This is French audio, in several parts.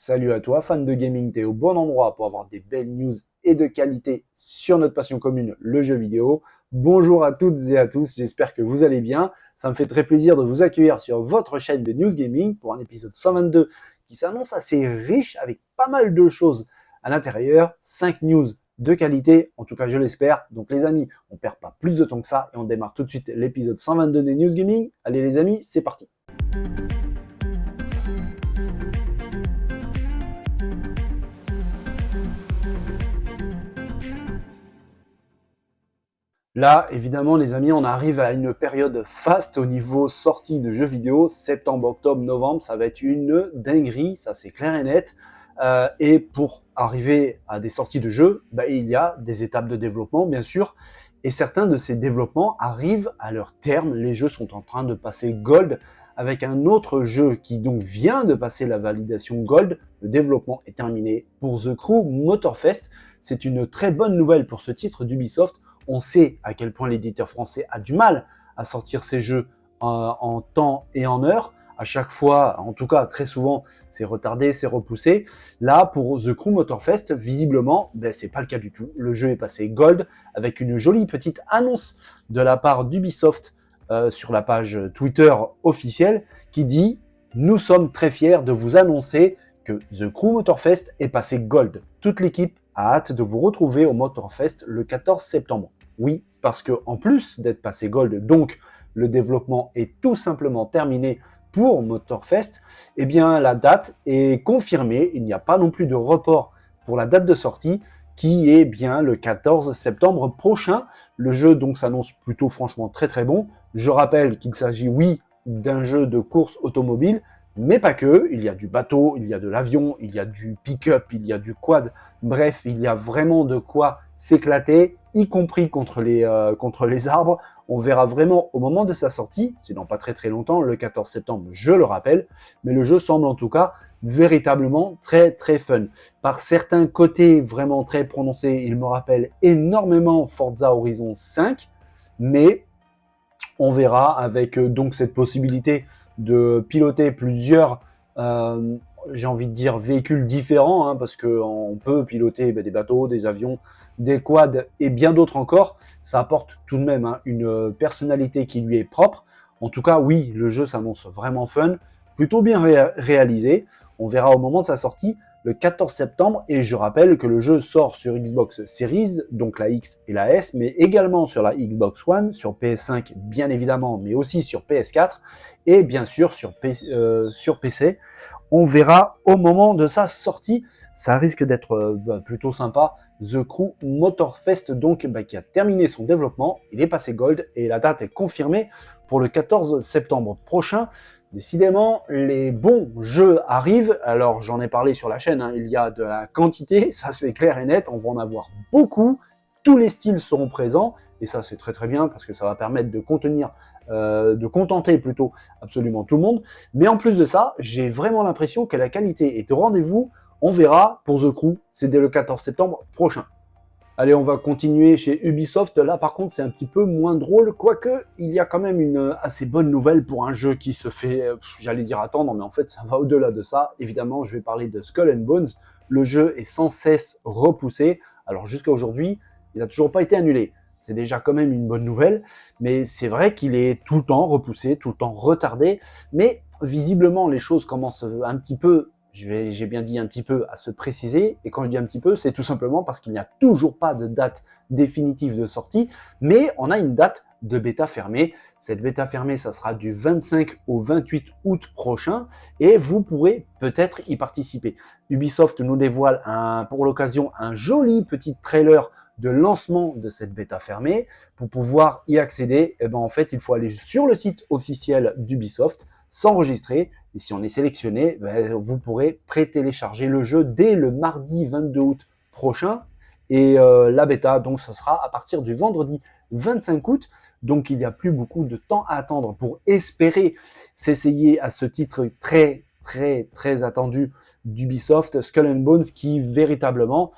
Salut à toi, fan de gaming, t'es au bon endroit pour avoir des belles news et de qualité sur notre passion commune, le jeu vidéo. Bonjour à toutes et à tous, j'espère que vous allez bien. Ça me fait très plaisir de vous accueillir sur votre chaîne de News Gaming pour un épisode 122 qui s'annonce assez riche avec pas mal de choses à l'intérieur. 5 news de qualité, en tout cas je l'espère. Donc les amis, on perd pas plus de temps que ça et on démarre tout de suite l'épisode 122 des News Gaming. Allez les amis, c'est parti. Là, évidemment, les amis, on arrive à une période faste au niveau sortie de jeux vidéo. Septembre, octobre, novembre, ça va être une dinguerie, ça c'est clair et net. Et pour arriver à des sorties de jeux, il y a des étapes de développement, bien sûr. Et certains de ces développements arrivent à leur terme. Les jeux sont en train de passer Gold avec un autre jeu qui donc vient de passer la validation Gold. Le développement est terminé pour The Crew Motorfest. C'est une très bonne nouvelle pour ce titre d'Ubisoft. On sait à quel point l'éditeur français a du mal à sortir ses jeux en temps et en heure. À chaque fois, en tout cas très souvent, c'est retardé, c'est repoussé. Là, pour The Crew Motorfest, visiblement, c'est pas le cas du tout. Le jeu est passé Gold avec une jolie petite annonce de la part d'Ubisoft sur la page Twitter officielle qui dit « Nous sommes très fiers de vous annoncer que The Crew Motorfest est passé Gold. Toute l'équipe a hâte de vous retrouver au Motorfest le 14 septembre. » Oui, parce que en plus d'être passé Gold, donc le développement est tout simplement terminé pour Motorfest, eh bien la date est confirmée. Il n'y a pas non plus de report pour la date de sortie qui est bien le 14 septembre prochain. Le jeu donc s'annonce plutôt franchement très très bon. Je rappelle qu'il s'agit, oui, d'un jeu de course automobile, mais pas que. Il y a du bateau, il y a de l'avion, il y a du pick-up, il y a du quad. Bref, il y a vraiment de quoi s'éclater, y compris contre les arbres. On verra vraiment au moment de sa sortie, c'est dans pas très très longtemps, le 14 septembre, je le rappelle, mais le jeu semble en tout cas véritablement très très fun. Par certains côtés vraiment très prononcés, il me rappelle énormément Forza Horizon 5, mais on verra avec donc cette possibilité de piloter plusieurs j'ai envie de dire véhicules différents, parce qu'on peut piloter des bateaux, des avions, des quads et bien d'autres encore. Ça apporte tout de même une personnalité qui lui est propre. En tout cas, oui, le jeu s'annonce vraiment fun, plutôt bien réalisé. On verra au moment de sa sortie le 14 septembre et je rappelle que le jeu sort sur Xbox Series, donc la X et la S, mais également sur la Xbox One, sur PS5 bien évidemment, mais aussi sur PS4 et bien sûr sur PC. On verra au moment de sa sortie. Ça risque d'être plutôt sympa. The Crew Motorfest, donc, qui a terminé son développement. Il est passé Gold et la date est confirmée pour le 14 septembre prochain. Décidément, les bons jeux arrivent. Alors, j'en ai parlé sur la chaîne, il y a de la quantité, ça c'est clair et net. On va en avoir beaucoup. Tous les styles seront présents. Et ça, c'est très très bien parce que ça va permettre de contenter plutôt absolument tout le monde. Mais en plus de ça, j'ai vraiment l'impression que la qualité est au rendez-vous. On verra pour The Crew, c'est dès le 14 septembre prochain. Allez, on va continuer chez Ubisoft. Là, par contre, c'est un petit peu moins drôle, quoique il y a quand même une assez bonne nouvelle pour un jeu qui se fait, j'allais dire attendre, mais en fait, ça va au-delà de ça. Évidemment, je vais parler de Skull and Bones. Le jeu est sans cesse repoussé. Alors, jusqu'à aujourd'hui, il n'a toujours pas été annulé. C'est déjà quand même une bonne nouvelle, mais c'est vrai qu'il est tout le temps repoussé, tout le temps retardé, mais visiblement les choses commencent un petit peu, j'ai bien dit un petit peu, à se préciser, et quand je dis un petit peu, c'est tout simplement parce qu'il n'y a toujours pas de date définitive de sortie, mais on a une date de bêta fermée. Cette bêta fermée, ça sera du 25 au 28 août prochain, et vous pourrez peut-être y participer. Ubisoft nous dévoile pour l'occasion un joli petit trailer de lancement de cette bêta fermée. Pour pouvoir y accéder, en fait, il faut aller sur le site officiel d'Ubisoft, s'enregistrer, et si on est sélectionné, vous pourrez pré-télécharger le jeu dès le mardi 22 août prochain, et la bêta, donc, ce sera à partir du vendredi 25 août, donc il n'y a plus beaucoup de temps à attendre pour espérer s'essayer à ce titre très, très, très attendu d'Ubisoft, Skull and Bones, qui véritablement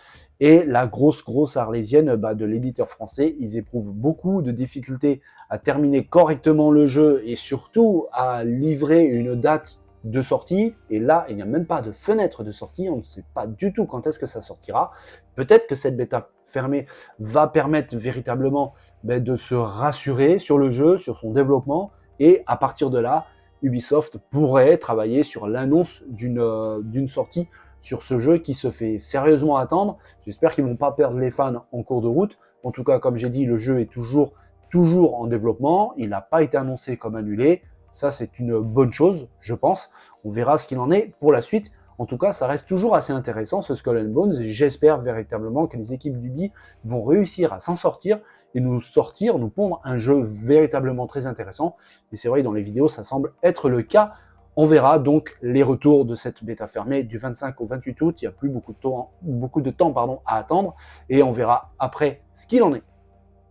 et la grosse arlésienne de l'éditeur français. Ils éprouvent beaucoup de difficultés à terminer correctement le jeu et surtout à livrer une date de sortie, et là, il n'y a même pas de fenêtre de sortie, on ne sait pas du tout quand est-ce que ça sortira. Peut-être que cette bêta fermée va permettre véritablement de se rassurer sur le jeu, sur son développement, et à partir de là, Ubisoft pourrait travailler sur l'annonce d'une sortie sur ce jeu qui se fait sérieusement attendre. J'espère qu'ils ne vont pas perdre les fans en cours de route. En tout cas, comme j'ai dit, le jeu est toujours en développement. Il n'a pas été annoncé comme annulé. Ça, c'est une bonne chose, je pense. On verra ce qu'il en est pour la suite. En tout cas, ça reste toujours assez intéressant, ce Skull and Bones. J'espère véritablement que les équipes d'Ubi vont réussir à s'en sortir et nous pondre un jeu véritablement très intéressant. Et c'est vrai, dans les vidéos, ça semble être le cas. On verra donc les retours de cette bêta fermée du 25 au 28 août. Il n'y a plus beaucoup de temps à attendre. Et on verra après ce qu'il en est.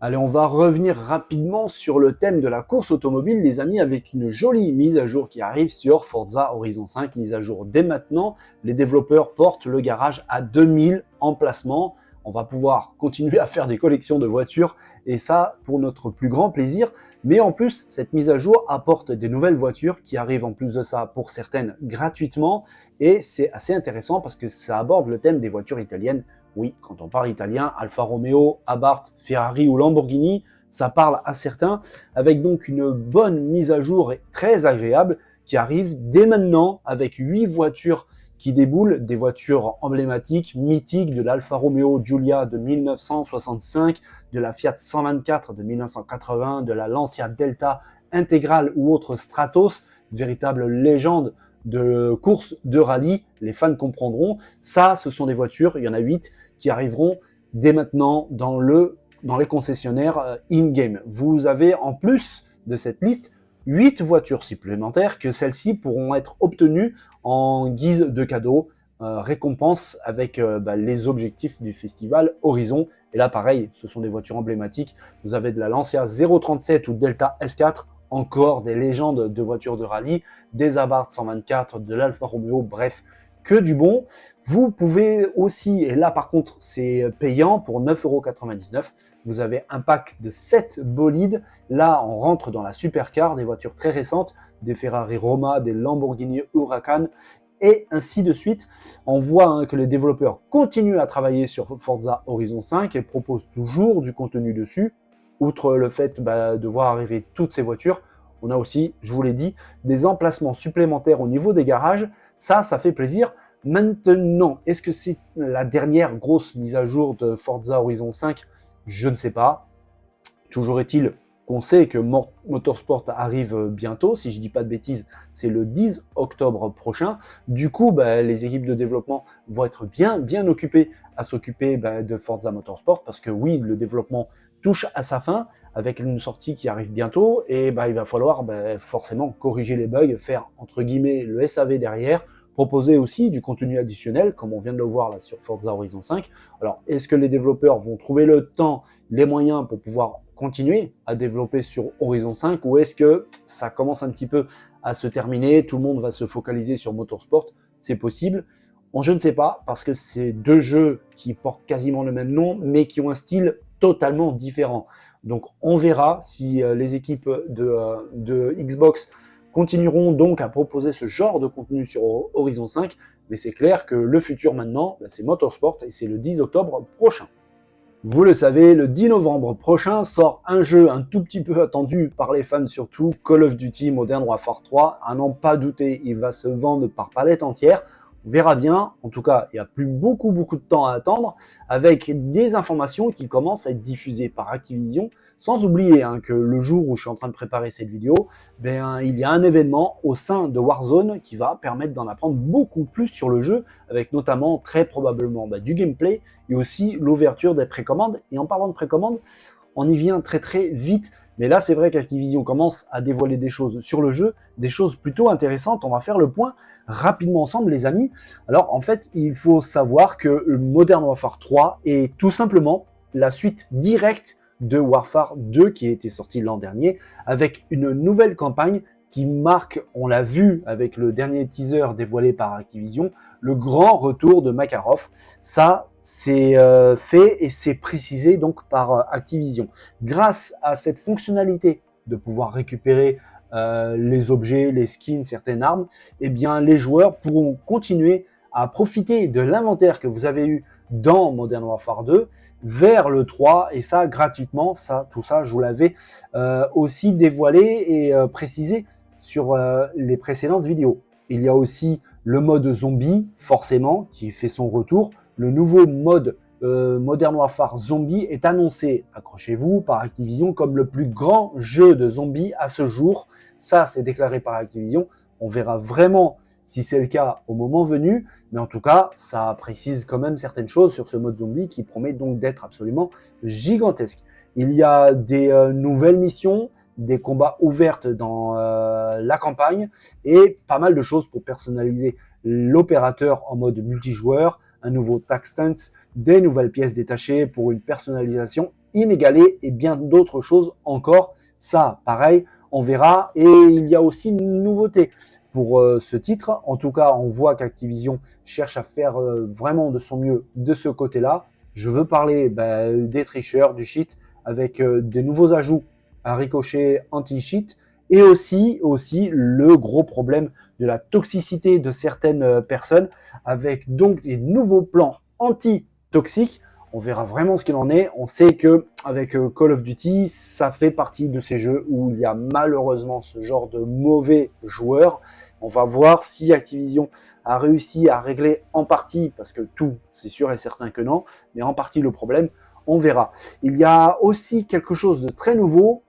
Allez, on va revenir rapidement sur le thème de la course automobile, les amis, avec une jolie mise à jour qui arrive sur Forza Horizon 5. Mise à jour dès maintenant. Les développeurs portent le garage à 2000 emplacements. On va pouvoir continuer à faire des collections de voitures et ça pour notre plus grand plaisir. Mais en plus, cette mise à jour apporte des nouvelles voitures qui arrivent en plus de ça pour certaines gratuitement. Et c'est assez intéressant parce que ça aborde le thème des voitures italiennes. Oui, quand on parle italien, Alfa Romeo, Abarth, Ferrari ou Lamborghini, ça parle à certains, avec donc une bonne mise à jour et très agréable qui arrive dès maintenant avec 8 voitures qui déboulent, des voitures emblématiques, mythiques de l'Alfa Romeo Giulia de 1965, de la Fiat 124 de 1980, de la Lancia Delta intégrale ou autre Stratos, véritable légende de course de rallye, les fans comprendront. Ça, ce sont des voitures, il y en a 8 qui arriveront dès maintenant dans les concessionnaires in-game. Vous avez en plus de cette liste 8 voitures supplémentaires que celles-ci pourront être obtenues en guise de cadeau, récompense avec les objectifs du festival Horizon. Et là, pareil, ce sont des voitures emblématiques. Vous avez de la Lancia 037 ou Delta S4, encore des légendes de voitures de rallye, des Abarth 124, de l'Alfa Romeo, bref, que du bon. Vous pouvez aussi, et là par contre c'est payant pour 9,99 €, vous avez un pack de 7 bolides. Là on rentre dans la supercar, des voitures très récentes, des Ferrari Roma, des Lamborghini Huracan, et ainsi de suite. On voit que les développeurs continuent à travailler sur Forza Horizon 5 et proposent toujours du contenu dessus. Outre le fait de voir arriver toutes ces voitures, on a aussi, je vous l'ai dit, des emplacements supplémentaires au niveau des garages. Ça fait plaisir. Maintenant, est-ce que c'est la dernière grosse mise à jour de Forza Horizon 5? Je ne sais pas. Toujours est-il qu'on sait que Motorsport arrive bientôt. Si je ne dis pas de bêtises, c'est le 10 octobre prochain. Du coup, les équipes de développement vont être bien occupées à s'occuper de Forza Motorsport parce que oui, le développement touche à sa fin avec une sortie qui arrive bientôt et il va falloir forcément corriger les bugs, faire entre guillemets le SAV derrière, proposer aussi du contenu additionnel comme on vient de le voir là sur Forza Horizon 5. Alors, est-ce que les développeurs vont trouver le temps, les moyens pour pouvoir continuer à développer sur Horizon 5 ou est-ce que ça commence un petit peu à se terminer, tout le monde va se focaliser sur Motorsport? C'est possible. Je ne sais pas parce que c'est deux jeux qui portent quasiment le même nom mais qui ont un style totalement différent. Donc on verra si les équipes de Xbox continueront donc à proposer ce genre de contenu sur Horizon 5, mais c'est clair que le futur maintenant, c'est Motorsport et c'est le 10 octobre prochain. Vous le savez, le 10 novembre prochain sort un jeu un tout petit peu attendu par les fans surtout, Call of Duty Modern Warfare 3. À n'en pas douter, il va se vendre par palette entière. On verra bien, en tout cas, il n'y a plus beaucoup de temps à attendre, avec des informations qui commencent à être diffusées par Activision, sans oublier que le jour où je suis en train de préparer cette vidéo, il y a un événement au sein de Warzone qui va permettre d'en apprendre beaucoup plus sur le jeu, avec notamment très probablement du gameplay et aussi l'ouverture des précommandes. Et en parlant de précommandes, on y vient très vite. Mais là, c'est vrai qu'Activision commence à dévoiler des choses sur le jeu, des choses plutôt intéressantes. On va faire le point rapidement ensemble, les amis. Alors, en fait, il faut savoir que Modern Warfare 3 est tout simplement la suite directe de Warfare 2 qui a été sorti l'an dernier, avec une nouvelle campagne qui marque, on l'a vu avec le dernier teaser dévoilé par Activision, le grand retour de Makarov. Ça, c'est fait et c'est précisé donc par Activision. Grâce à cette fonctionnalité de pouvoir récupérer les objets, les skins, certaines armes, eh bien les joueurs pourront continuer à profiter de l'inventaire que vous avez eu dans Modern Warfare 2 vers le 3, et ça gratuitement. Tout ça, je vous l'avais aussi dévoilé et précisé sur les précédentes vidéos. Il y a aussi le mode zombie, forcément, qui fait son retour. Le nouveau mode Modern Warfare Zombie est annoncé, accrochez-vous, par Activision comme le plus grand jeu de zombies à ce jour. Ça, c'est déclaré par Activision. On verra vraiment si c'est le cas au moment venu, mais en tout cas, ça précise quand même certaines choses sur ce mode zombie qui promet donc d'être absolument gigantesque. Il y a des nouvelles missions, des combats ouverts dans la campagne et pas mal de choses pour personnaliser l'opérateur en mode multijoueur, un nouveau tag stance, des nouvelles pièces détachées pour une personnalisation inégalée et bien d'autres choses encore. Ça, pareil, on verra. Et il y a aussi une nouveauté pour ce titre. En tout cas, on voit qu'Activision cherche à faire vraiment de son mieux de ce côté-là. Je veux parler des tricheurs, du cheat, avec des nouveaux ajouts à ricochet anti-cheat, et aussi le gros problème de la toxicité de certaines personnes, avec donc des nouveaux plans anti-toxiques. On verra vraiment ce qu'il en est. On sait que avec Call of Duty, ça fait partie de ces jeux où il y a malheureusement ce genre de mauvais joueurs. On va voir si Activision a réussi à régler en partie, parce que tout, c'est sûr et certain que non, mais en partie le problème, on verra. Il y a aussi quelque chose de très nouveau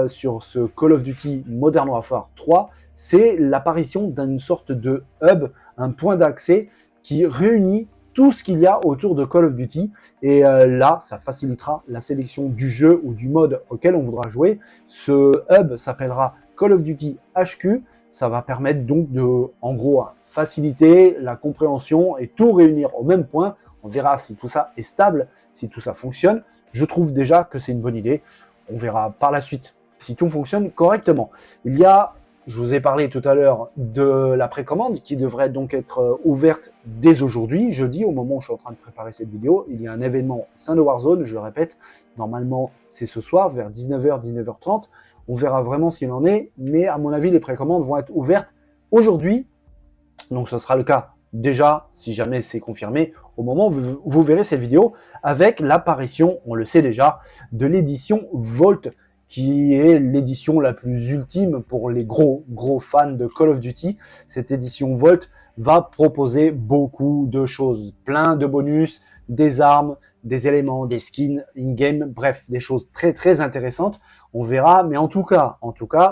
sur ce Call of Duty Modern Warfare 3, c'est l'apparition d'une sorte de hub, un point d'accès qui réunit tout ce qu'il y a autour de Call of Duty, et là, ça facilitera la sélection du jeu ou du mode auquel on voudra jouer. Ce hub s'appellera Call of Duty HQ. Ça va permettre donc de, en gros, faciliter la compréhension et tout réunir au même point. On verra si tout ça est stable, si tout ça fonctionne. Je trouve déjà que c'est une bonne idée. On verra par la suite si tout fonctionne correctement. Il y a, je vous ai parlé tout à l'heure de la précommande qui devrait donc être ouverte dès aujourd'hui, jeudi, au moment où je suis en train de préparer cette vidéo. Il y a un événement au sein de Warzone, je le répète, normalement c'est ce soir vers 19h, 19h30. On verra vraiment ce qu'il en est, mais à mon avis, les précommandes vont être ouvertes aujourd'hui. Donc ce sera le cas déjà, si jamais c'est confirmé, au moment où vous verrez cette vidéo, avec l'apparition, on le sait déjà, de l'édition Vault, qui est l'édition la plus ultime pour les gros fans de Call of Duty. Cette édition Vault va proposer beaucoup de choses, plein de bonus, des armes, des éléments, des skins in-game, bref, des choses très intéressantes. On verra, mais en tout cas,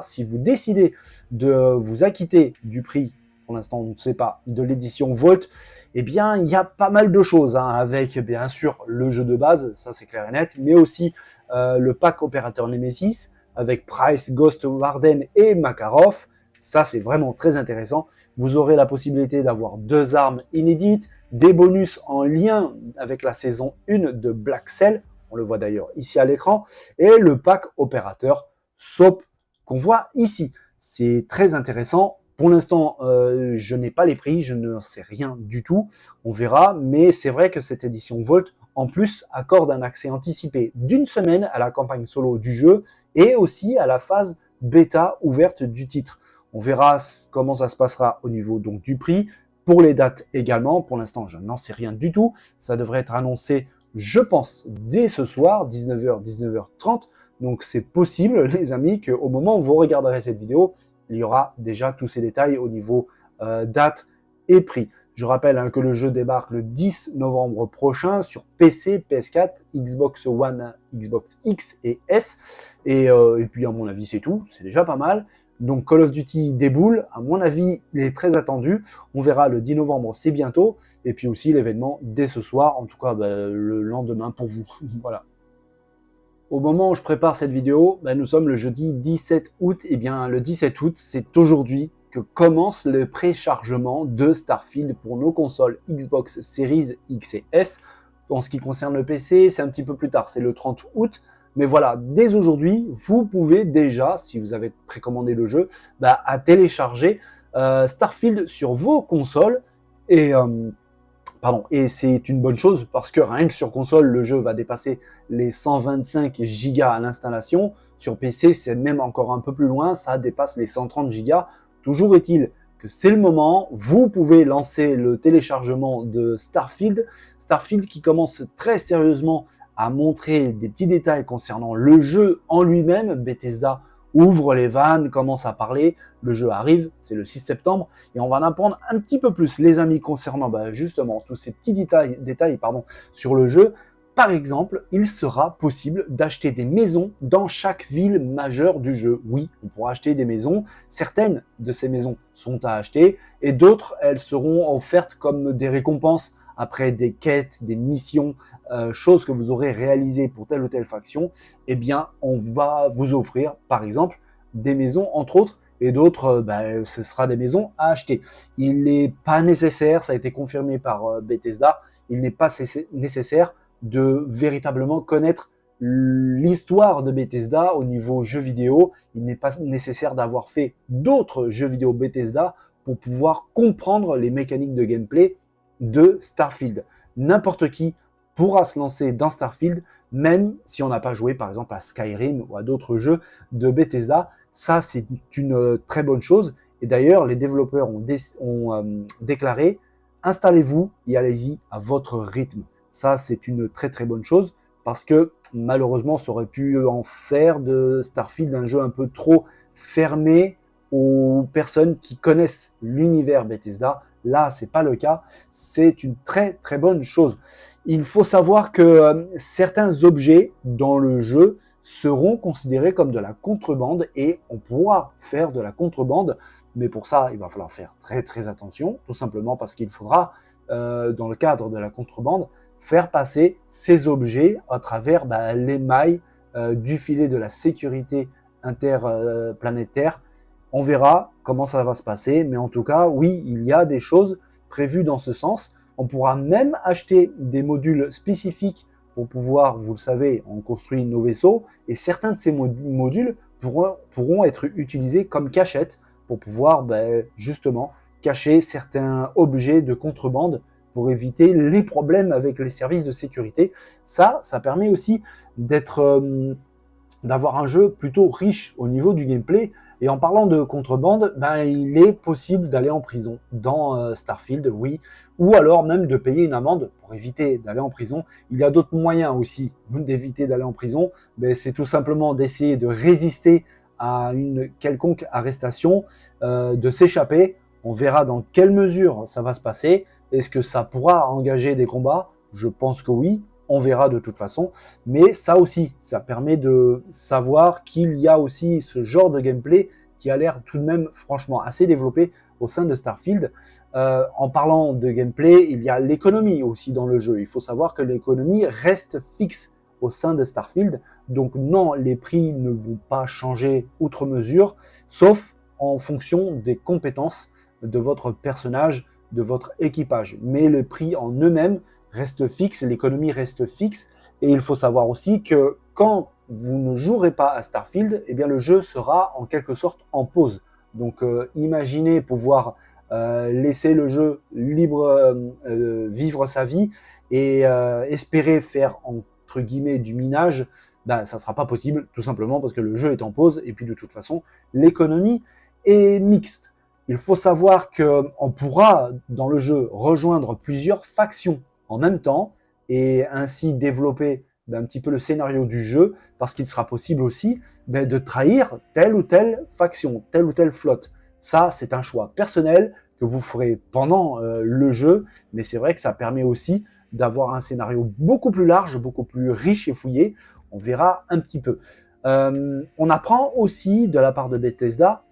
si vous décidez de vous acquitter du prix, pour l'instant on ne sait pas, de l'édition Vault, eh bien il y a pas mal de choses, avec bien sûr le jeu de base, ça c'est clair et net, mais aussi le pack opérateur Nemesis, avec Price, Ghost Warden et Makarov. Ça c'est vraiment très intéressant. Vous aurez la possibilité d'avoir 2 armes inédites, des bonus en lien avec la saison 1 de Black Cell, on le voit d'ailleurs ici à l'écran, et le pack opérateur SOAP qu'on voit ici. C'est très intéressant. Pour l'instant, je n'ai pas les prix, je ne sais rien du tout, on verra, mais c'est vrai que cette édition Vault, en plus, accorde un accès anticipé d'1 semaine à la campagne solo du jeu et aussi à la phase bêta ouverte du titre. On verra comment ça se passera au niveau donc du prix, pour les dates également. Pour l'instant, je n'en sais rien du tout. Ça devrait être annoncé, je pense, dès ce soir, 19h, 19h30. Donc c'est possible, les amis, qu'au moment où vous regarderez cette vidéo, il y aura déjà tous ces détails au niveau date et prix. Je rappelle que le jeu débarque le 10 novembre prochain sur PC, PS4, Xbox One, Xbox X et S. Et puis à mon avis c'est tout, c'est déjà pas mal. Donc Call of Duty déboule, à mon avis il est très attendu. On verra le 10 novembre, c'est bientôt. Et puis aussi l'événement dès ce soir, en tout cas le lendemain pour vous. Voilà. Au moment où je prépare cette vidéo, nous sommes le jeudi 17 août. Et bien le 17 août, c'est aujourd'hui que commence le préchargement de Starfield pour nos consoles Xbox Series X et S. En ce qui concerne le PC, c'est un petit peu plus tard, c'est le 30 août. Mais voilà, dès aujourd'hui, vous pouvez déjà, si vous avez précommandé le jeu, à télécharger Starfield sur vos consoles. Et Pardon, et c'est une bonne chose parce que rien que sur console, le jeu va dépasser les 125 gigas à l'installation. Sur PC, c'est même encore un peu plus loin, ça dépasse les 130 gigas. Toujours est-il que c'est le moment, vous pouvez lancer le téléchargement de Starfield. Starfield qui commence très sérieusement à montrer des petits détails concernant le jeu en lui-même. Bethesda ouvre les vannes, commence à parler. Le jeu arrive, c'est le 6 septembre, et on va en apprendre un petit peu plus, les amis, concernant justement tous ces petits détails sur le jeu. Par exemple, il sera possible d'acheter des maisons dans chaque ville majeure du jeu. Oui, on pourra acheter des maisons. Certaines de ces maisons sont à acheter, et d'autres, elles seront offertes comme des récompenses après des quêtes, des missions, choses que vous aurez réalisées pour telle ou telle faction. Eh bien, on va vous offrir, par exemple, des maisons, entre autres, et d'autres, ce sera des maisons à acheter. Il n'est pas nécessaire, ça a été confirmé par Bethesda, il n'est pas nécessaire de véritablement connaître l'histoire de Bethesda au niveau jeux vidéo. Il n'est pas nécessaire d'avoir fait d'autres jeux vidéo Bethesda pour pouvoir comprendre les mécaniques de gameplay de Starfield. N'importe qui pourra se lancer dans Starfield, même si on n'a pas joué par exemple à Skyrim ou à d'autres jeux de Bethesda. Ça, c'est une très bonne chose. Et d'ailleurs, les développeurs ont déclaré « Installez-vous et allez-y à votre rythme ». Ça, c'est une très très bonne chose parce que malheureusement, ça aurait pu en faire de Starfield un jeu un peu trop fermé aux personnes qui connaissent l'univers Bethesda. Là, c'est pas le cas. C'est une très très bonne chose. Il faut savoir que certains objets dans le jeu seront considérés comme de la contrebande et on pourra faire de la contrebande, mais pour ça, il va falloir faire très très attention, tout simplement parce qu'il faudra, dans le cadre de la contrebande, faire passer ces objets à travers les mailles du filet de la sécurité interplanétaire. On verra comment ça va se passer, mais en tout cas, oui, il y a des choses prévues dans ce sens. On pourra même acheter des modules spécifiques pour pouvoir, vous le savez, on construit nos vaisseaux, et certains de ces modules pourront être utilisés comme cachette pour pouvoir justement cacher certains objets de contrebande pour éviter les problèmes avec les services de sécurité. Ça permet aussi d'avoir un jeu plutôt riche au niveau du gameplay. Et en parlant de contrebande, il est possible d'aller en prison dans Starfield, oui, ou alors même de payer une amende pour éviter d'aller en prison. Il y a d'autres moyens aussi d'éviter d'aller en prison, c'est tout simplement d'essayer de résister à une quelconque arrestation, de s'échapper. On verra dans quelle mesure ça va se passer. Est-ce que ça pourra engager des combats? Je pense que oui. On verra de toute façon, mais ça aussi, ça permet de savoir qu'il y a aussi ce genre de gameplay qui a l'air tout de même franchement assez développé au sein de Starfield. En parlant de gameplay, il y a l'économie aussi dans le jeu. Il faut savoir que l'économie reste fixe au sein de Starfield, donc non, les prix ne vont pas changer outre mesure, sauf en fonction des compétences de votre personnage, de votre équipage. Mais le prix en eux-mêmes reste fixe, l'économie reste fixe, et il faut savoir aussi que quand vous ne jouerez pas à Starfield, eh bien le jeu sera en quelque sorte en pause. Donc imaginez pouvoir laisser le jeu libre vivre sa vie et espérer faire entre guillemets du minage, ça ne sera pas possible, tout simplement parce que le jeu est en pause, et puis de toute façon, l'économie est mixte. Il faut savoir qu'on pourra dans le jeu rejoindre plusieurs factions en même temps et ainsi développer un petit peu le scénario du jeu, parce qu'il sera possible aussi de trahir telle ou telle faction, telle ou telle flotte. Ça, c'est un choix personnel que vous ferez pendant le jeu, mais c'est vrai que ça permet aussi d'avoir un scénario beaucoup plus large, beaucoup plus riche et fouillé. On verra un petit peu. On apprend aussi de la part de Bethesda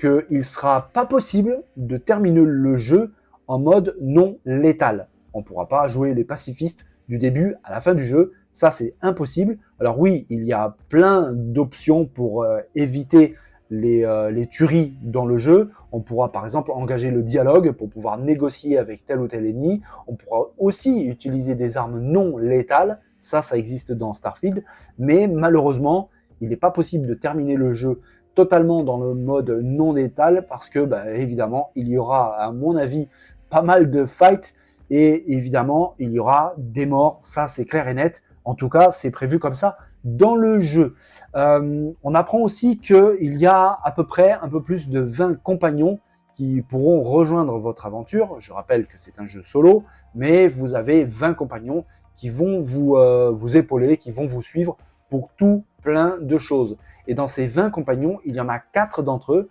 qu'il ne sera pas possible de terminer le jeu en mode non létal. On ne pourra pas jouer les pacifistes du début à la fin du jeu, ça c'est impossible. Alors oui, il y a plein d'options pour éviter les tueries dans le jeu. On pourra par exemple engager le dialogue pour pouvoir négocier avec tel ou tel ennemi. On pourra aussi utiliser des armes non létales, ça existe dans Starfield, mais malheureusement, il n'est pas possible de terminer le jeu totalement dans le mode non létal parce que évidemment, il y aura à mon avis pas mal de fights Et évidemment, il y aura des morts, ça c'est clair et net. En tout cas, c'est prévu comme ça dans le jeu. On apprend aussi qu'il y a à peu près un peu plus de 20 compagnons qui pourront rejoindre votre aventure. Je rappelle que c'est un jeu solo, mais vous avez 20 compagnons qui vont vous épauler, qui vont vous suivre pour tout plein de choses. Et dans ces 20 compagnons, il y en a 4 d'entre eux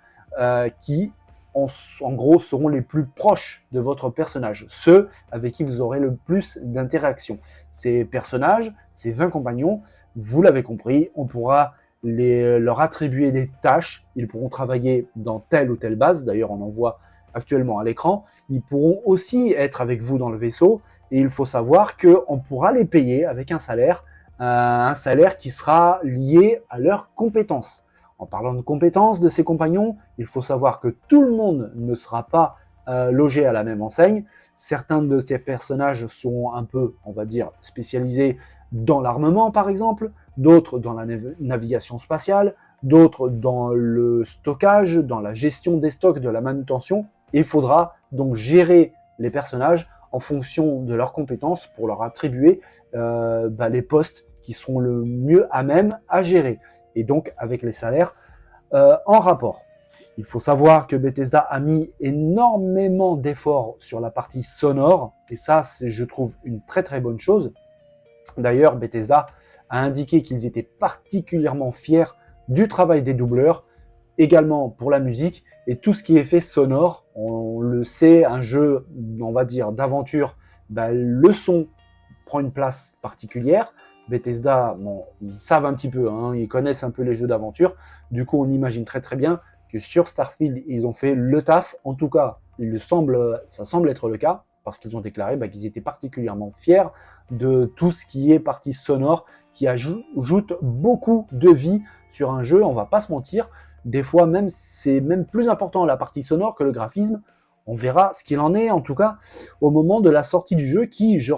qui, en gros, seront les plus proches de votre personnage, ceux avec qui vous aurez le plus d'interactions. Ces personnages, ces 20 compagnons, vous l'avez compris, on pourra leur attribuer des tâches. Ils pourront travailler dans telle ou telle base. D'ailleurs, on en voit actuellement à l'écran. Ils pourront aussi être avec vous dans le vaisseau. Et il faut savoir qu'on pourra les payer avec un salaire qui sera lié à leurs compétences. En parlant de compétences de ces compagnons, il faut savoir que tout le monde ne sera pas logé à la même enseigne. Certains de ces personnages sont un peu, on va dire, spécialisés dans l'armement par exemple, d'autres dans la navigation spatiale, d'autres dans le stockage, dans la gestion des stocks, de la manutention. Et il faudra donc gérer les personnages en fonction de leurs compétences pour leur attribuer les postes qui seront le mieux à même à gérer. Et donc avec les salaires en rapport. Il faut savoir que Bethesda a mis énormément d'efforts sur la partie sonore, et ça, c'est, je trouve, une très très bonne chose. D'ailleurs, Bethesda a indiqué qu'ils étaient particulièrement fiers du travail des doubleurs, également pour la musique, et tout ce qui est fait sonore. On le sait, un jeu, on va dire, d'aventure, le son prend une place particulière. Bethesda, bon, ils savent un petit peu, hein, ils connaissent un peu les jeux d'aventure. Du coup, on imagine très très bien que sur Starfield, ils ont fait le taf. En tout cas, ça semble être le cas, parce qu'ils ont déclaré qu'ils étaient particulièrement fiers de tout ce qui est partie sonore, qui ajoute beaucoup de vie sur un jeu, on va pas se mentir. Des fois, même c'est même plus important la partie sonore que le graphisme. On verra ce qu'il en est, en tout cas, au moment de la sortie du jeu, qui, je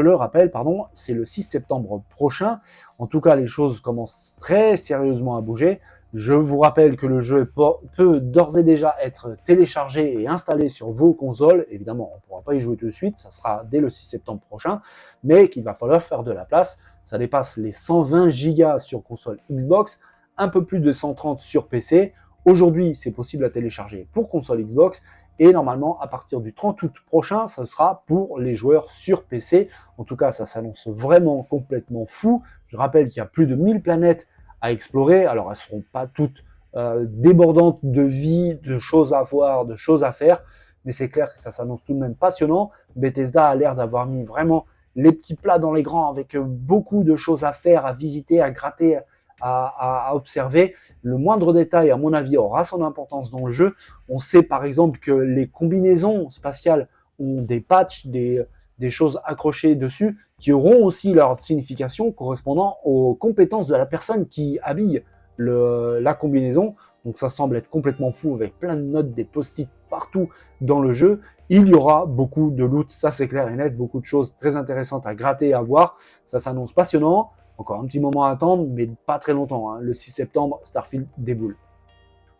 le rappelle, c'est le 6 septembre prochain. En tout cas, les choses commencent très sérieusement à bouger. Je vous rappelle que le jeu peut d'ores et déjà être téléchargé et installé sur vos consoles. Évidemment, on ne pourra pas y jouer tout de suite, ça sera dès le 6 septembre prochain, mais qu'il va falloir faire de la place. Ça dépasse les 120 Go sur console Xbox, un peu plus de 130 sur PC. Aujourd'hui, c'est possible à télécharger pour console Xbox. Et normalement, à partir du 30 août prochain, ça sera pour les joueurs sur PC. En tout cas, ça s'annonce vraiment complètement fou. Je rappelle qu'il y a plus de 1000 planètes à explorer. Alors, elles ne seront pas toutes débordantes de vie, de choses à voir, de choses à faire. Mais c'est clair que ça s'annonce tout de même passionnant. Bethesda a l'air d'avoir mis vraiment les petits plats dans les grands avec beaucoup de choses à faire, à visiter, à gratter, à observer. Le moindre détail, à mon avis, aura son importance dans le jeu. On sait par exemple que les combinaisons spatiales ont des patchs, des choses accrochées dessus, qui auront aussi leur signification correspondant aux compétences de la personne qui habille la combinaison. Donc ça semble être complètement fou, avec plein de notes, des post-it partout dans le jeu. Il y aura beaucoup de loot, ça c'est clair et net, beaucoup de choses très intéressantes à gratter et à voir. Ça s'annonce passionnant. Encore un petit moment à attendre, mais pas très longtemps. Hein. Le 6 septembre, Starfield déboule.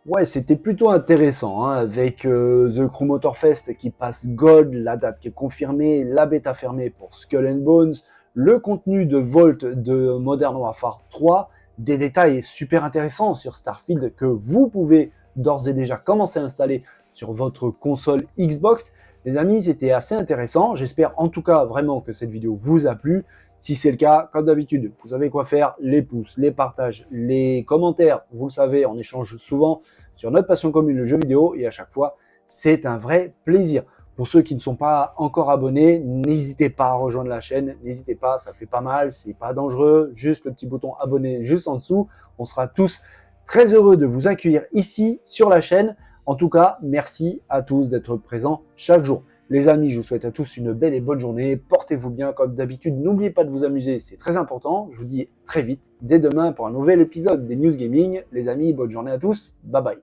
Ouais, c'était plutôt intéressant, hein, avec The Crew Motorfest qui passe Gold, la date qui est confirmée, la bêta fermée pour Skull and Bones, le contenu de Vault de Modern Warfare 3, des détails super intéressants sur Starfield que vous pouvez d'ores et déjà commencer à installer sur votre console Xbox. Les amis, c'était assez intéressant. J'espère en tout cas vraiment que cette vidéo vous a plu. Si c'est le cas, comme d'habitude, vous savez quoi faire, les pouces, les partages, les commentaires, vous le savez, on échange souvent sur notre passion commune, le jeu vidéo, et à chaque fois, c'est un vrai plaisir. Pour ceux qui ne sont pas encore abonnés, n'hésitez pas à rejoindre la chaîne, n'hésitez pas, ça fait pas mal, c'est pas dangereux, juste le petit bouton abonné juste en dessous. On sera tous très heureux de vous accueillir ici sur la chaîne. En tout cas, merci à tous d'être présents chaque jour. Les amis, je vous souhaite à tous une belle et bonne journée. Portez-vous bien comme d'habitude. N'oubliez pas de vous amuser, c'est très important. Je vous dis très vite, dès demain, pour un nouvel épisode des News Gaming. Les amis, bonne journée à tous. Bye bye.